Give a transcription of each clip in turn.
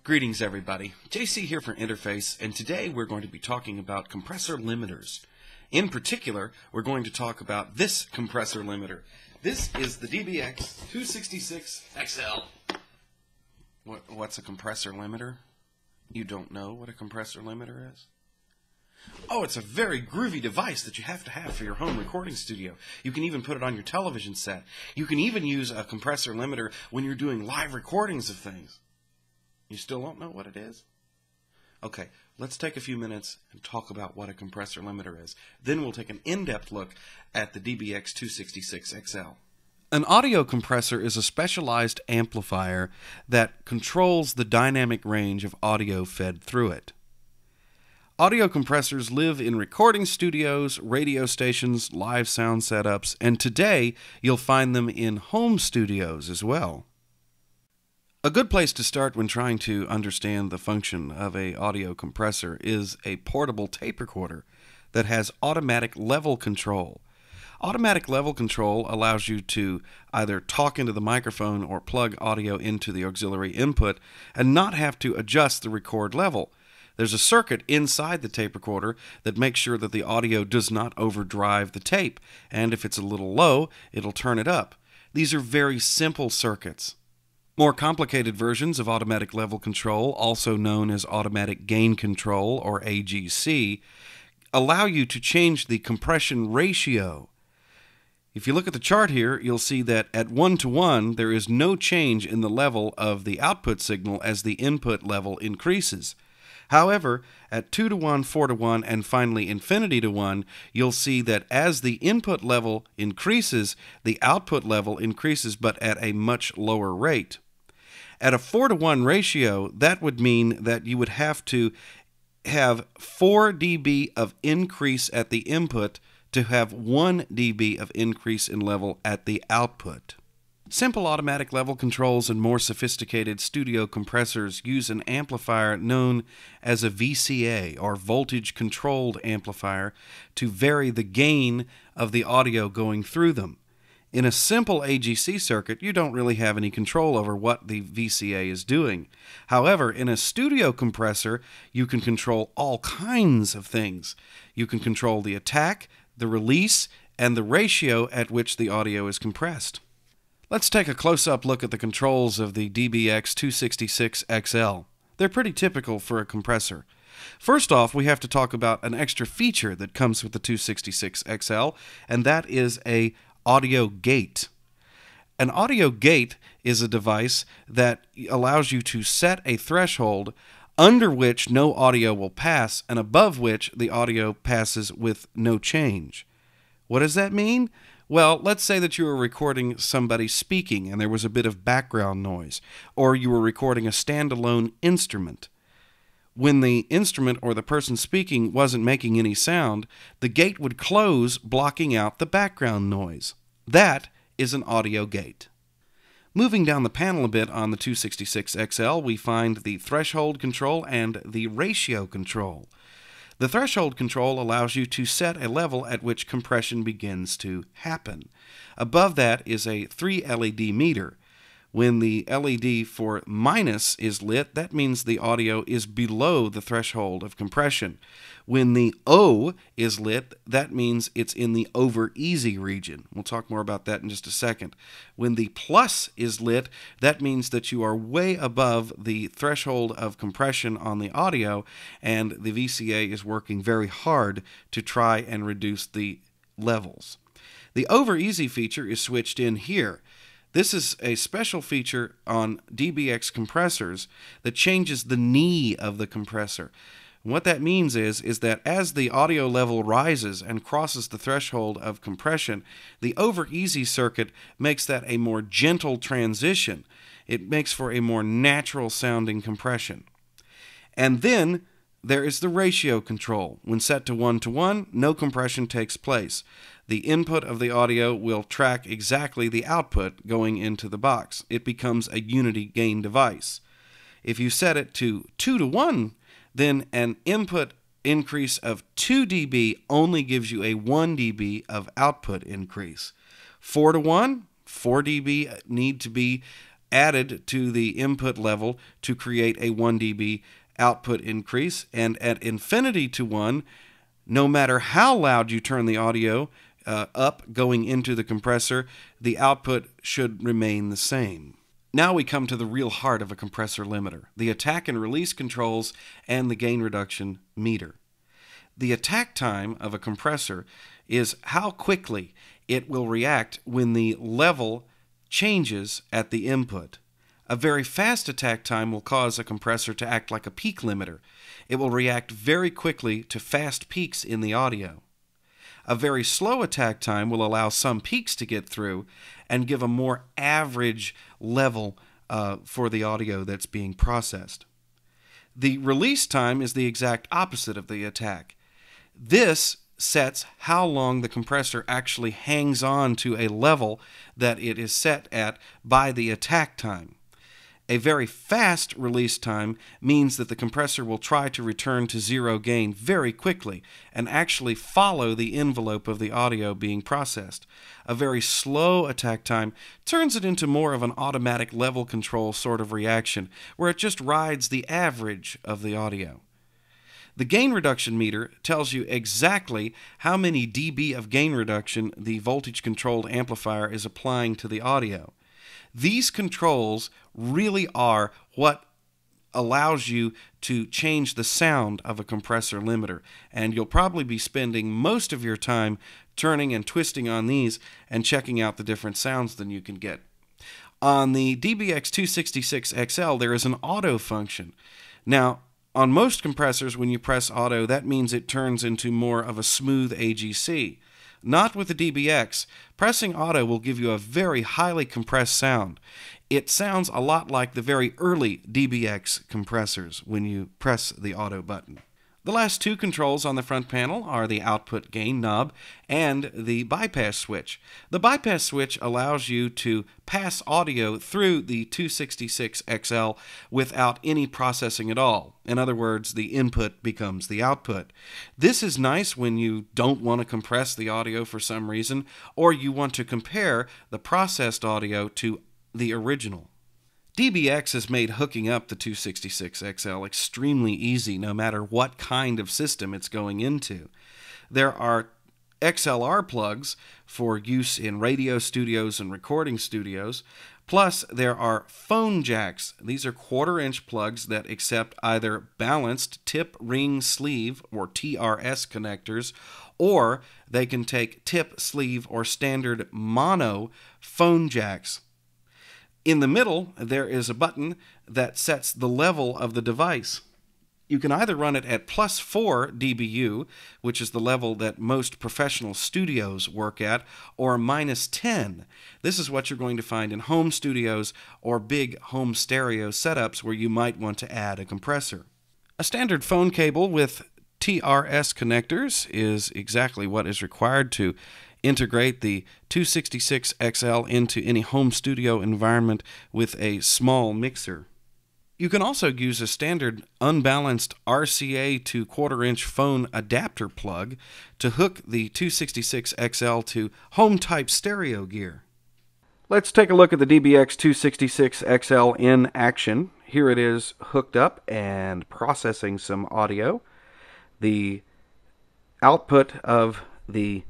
Greetings everybody, JC here for Interface, and today we're going to be talking about compressor limiters. In particular, we're going to talk about this compressor limiter. This is the dbx 266XL. What's a compressor limiter? You don't know what a compressor limiter is? Oh, it's a very groovy device that you have to have for your home recording studio. You can even put it on your television set. You can even use a compressor limiter when you're doing live recordings of things. You still don't know what it is? Okay, let's take a few minutes and talk about what a compressor limiter is. Then we'll take an in-depth look at the dbx 266XL. An audio compressor is a specialized amplifier that controls the dynamic range of audio fed through it. Audio compressors live in recording studios, radio stations, live sound setups, and today you'll find them in home studios as well. A good place to start when trying to understand the function of an audio compressor is a portable tape recorder that has automatic level control. Automatic level control allows you to either talk into the microphone or plug audio into the auxiliary input and not have to adjust the record level. There's a circuit inside the tape recorder that makes sure that the audio does not overdrive the tape, and if it's a little low, it'll turn it up. These are very simple circuits. More complicated versions of automatic level control, also known as automatic gain control or AGC, allow you to change the compression ratio. If you look at the chart here, you'll see that at 1:1 there is no change in the level of the output signal as the input level increases. However, at 2:1, 4:1, and finally infinity to 1, you'll see that as the input level increases, the output level increases but at a much lower rate. At a 4:1 ratio, that would mean that you would have to have 4 dB of increase at the input to have 1 dB of increase in level at the output. Simple automatic level controls and more sophisticated studio compressors use an amplifier known as a VCA, or voltage controlled amplifier, to vary the gain of the audio going through them. In a simple AGC circuit, you don't really have any control over what the VCA is doing. However, in a studio compressor, you can control all kinds of things. You can control the attack, the release, and the ratio at which the audio is compressed. Let's take a close-up look at the controls of the dbx 266XL. They're pretty typical for a compressor. First off, we have to talk about an extra feature that comes with the 266XL, and that is a audio gate. An audio gate is a device that allows you to set a threshold under which no audio will pass and above which the audio passes with no change. What does that mean? Well, let's say that you were recording somebody speaking and there was a bit of background noise, or you were recording a standalone instrument. When the instrument or the person speaking wasn't making any sound, the gate would close, blocking out the background noise. That is an audio gate. Moving down the panel a bit on the 266XL, we find the threshold control and the ratio control. The threshold control allows you to set a level at which compression begins to happen. Above that is a 3 LED meter. When the LED for minus is lit, that means the audio is below the threshold of compression. When the O is lit, that means it's in the over easy region. We'll talk more about that in just a second. When the plus is lit, that means that you are way above the threshold of compression on the audio, and the VCA is working very hard to try and reduce the levels. The over easy feature is switched in here. This is a special feature on dbx compressors that changes the knee of the compressor. And what that means is that as the audio level rises and crosses the threshold of compression, the over easy circuit makes that a more gentle transition. It makes for a more natural sounding compression. And then there is the ratio control. When set to 1:1, no compression takes place. The input of the audio will track exactly the output going into the box. It becomes a unity gain device. If you set it to 2:1, then an input increase of 2 dB only gives you a 1 dB of output increase. 4:1, 4 dB need to be added to the input level to create a 1 dB output increase, and at infinity to 1, no matter how loud you turn the audio up going into the compressor, the output should remain the same. Now we come to the real heart of a compressor limiter, the attack and release controls and the gain reduction meter. The attack time of a compressor is how quickly it will react when the level changes at the input. A very fast attack time will cause a compressor to act like a peak limiter. It will react very quickly to fast peaks in the audio. A very slow attack time will allow some peaks to get through and give a more average level for the audio that's being processed. The release time is the exact opposite of the attack. This sets how long the compressor actually hangs on to a level that it is set at by the attack time. A very fast release time means that the compressor will try to return to zero gain very quickly and actually follow the envelope of the audio being processed. A very slow attack time turns it into more of an automatic level control sort of reaction, where it just rides the average of the audio. The gain reduction meter tells you exactly how many dB of gain reduction the voltage-controlled amplifier is applying to the audio. These controls really are what allows you to change the sound of a compressor limiter, and you'll probably be spending most of your time turning and twisting on these and checking out the different sounds that you can get. On the dbx 266XL, there is an auto function. Now, on most compressors, when you press auto, that means it turns into more of a smooth AGC. Not with the DBX. Pressing auto will give you a very highly compressed sound. It sounds a lot like the very early DBX compressors when you press the auto button. The last two controls on the front panel are the output gain knob and the bypass switch. The bypass switch allows you to pass audio through the 266XL without any processing at all. In other words, the input becomes the output. This is nice when you don't want to compress the audio for some reason, or you want to compare the processed audio to the original. dbx has made hooking up the 266XL extremely easy no matter what kind of system it's going into. There are XLR plugs for use in radio studios and recording studios, plus there are phone jacks. These are 1/4-inch plugs that accept either balanced tip ring sleeve or TRS connectors, or they can take tip sleeve or standard mono phone jacks. In the middle, there is a button that sets the level of the device. You can either run it at +4 dBu, which is the level that most professional studios work at, or -10. This is what you're going to find in home studios or big home stereo setups where you might want to add a compressor. A standard phone cable with TRS connectors is exactly what is required to integrate the 266XL into any home studio environment with a small mixer. You can also use a standard unbalanced RCA to 1/4-inch phone adapter plug to hook the 266XL to home-type stereo gear. Let's take a look at the dbx 266XL in action. Here it is hooked up and processing some audio. The output of the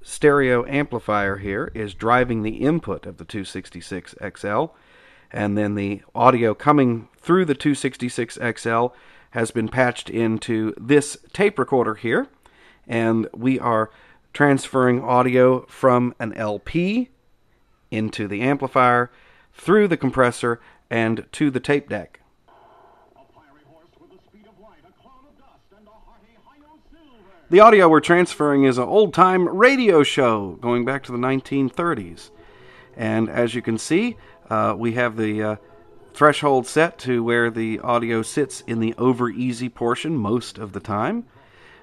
stereo amplifier here is driving the input of the 266XL, and then the audio coming through the 266XL has been patched into this tape recorder here, and we are transferring audio from an LP into the amplifier, through the compressor, and to the tape deck. The audio we're transferring is an old-time radio show going back to the 1930s. And as you can see, we have the threshold set to where the audio sits in the over-easy portion most of the time.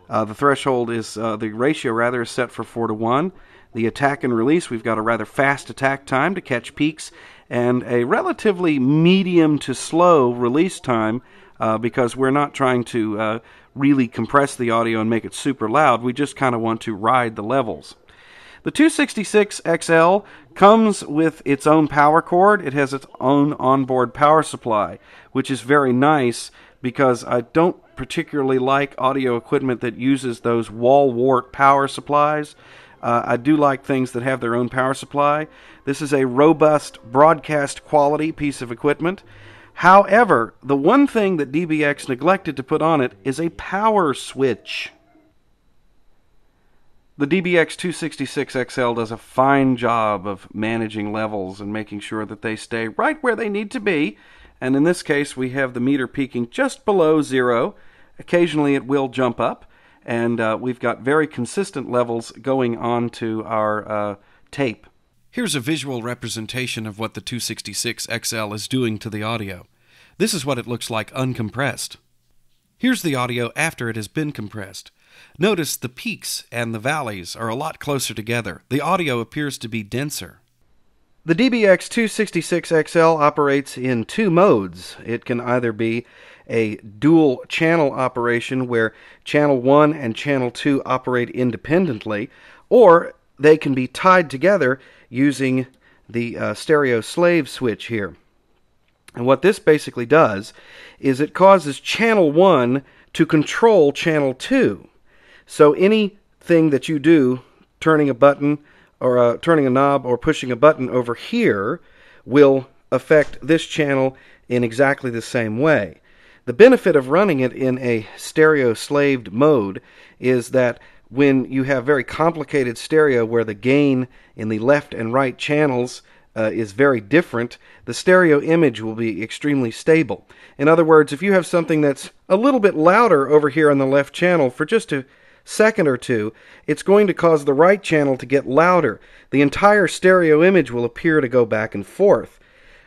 The threshold is, the ratio rather, is set for 4:1. The attack and release, we've got a rather fast attack time to catch peaks and a relatively medium to slow release time because we're not trying to really compress the audio and make it super loud. We just kind of want to ride the levels. The 266XL comes with its own power cord. It has its own onboard power supply, which is very nice because I don't particularly like audio equipment that uses those wall wart power supplies. I do like things that have their own power supply. This is a robust broadcast quality piece of equipment. However, the one thing that DBX neglected to put on it is a power switch. The dbx 266XL does a fine job of managing levels and making sure that they stay right where they need to be. And in this case, we have the meter peaking just below 0. Occasionally it will jump up, and we've got very consistent levels going on to our tape. Here's a visual representation of what the 266XL is doing to the audio. This is what it looks like uncompressed. Here's the audio after it has been compressed. Notice the peaks and the valleys are a lot closer together. The audio appears to be denser. The dbx 266XL operates in 2 modes. It can either be a dual channel operation where channel 1 and channel 2 operate independently, or they can be tied together using the stereo slave switch here. And what this basically does is it causes channel 1 to control channel 2. So anything that you do, turning a button or turning a knob or pushing a button over here, will affect this channel in exactly the same way. The benefit of running it in a stereo slaved mode is that when you have very complicated stereo where the gain in the left and right channels is very different, the stereo image will be extremely stable. In other words, if you have something that's a little bit louder over here on the left channel for just a second or two, it's going to cause the right channel to get louder. The entire stereo image will appear to go back and forth.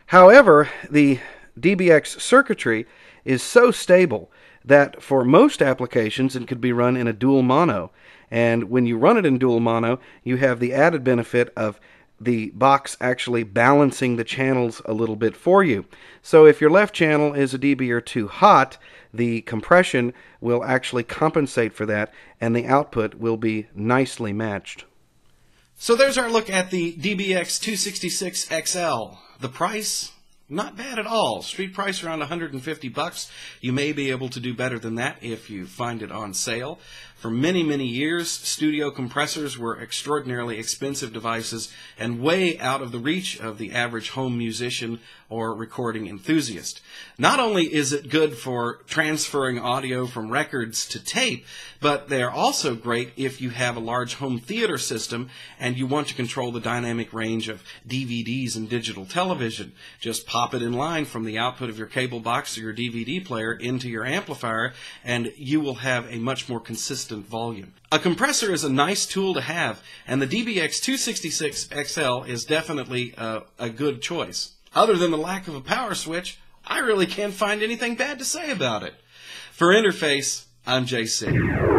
However, the DBX circuitry is so stable that for most applications it could be run in a dual mono. And when you run it in dual mono, you have the added benefit of the box actually balancing the channels a little bit for you. So if your left channel is a dB or 2 hot, the compression will actually compensate for that, and the output will be nicely matched. So there's our look at the dbx 266XL. The price, not bad at all. Street price around $150. You may be able to do better than that if you find it on sale. For many, many years, studio compressors were extraordinarily expensive devices and way out of the reach of the average home musician or recording enthusiast. Not only is it good for transferring audio from records to tape, but they're also great if you have a large home theater system and you want to control the dynamic range of DVDs and digital television. Just pop it in line from the output of your cable box or your DVD player into your amplifier, and you will have a much more consistent volume. A compressor is a nice tool to have, and the dbx 266XL is definitely a good choice. Other than the lack of a power switch, I really can't find anything bad to say about it. For Interface, I'm JC.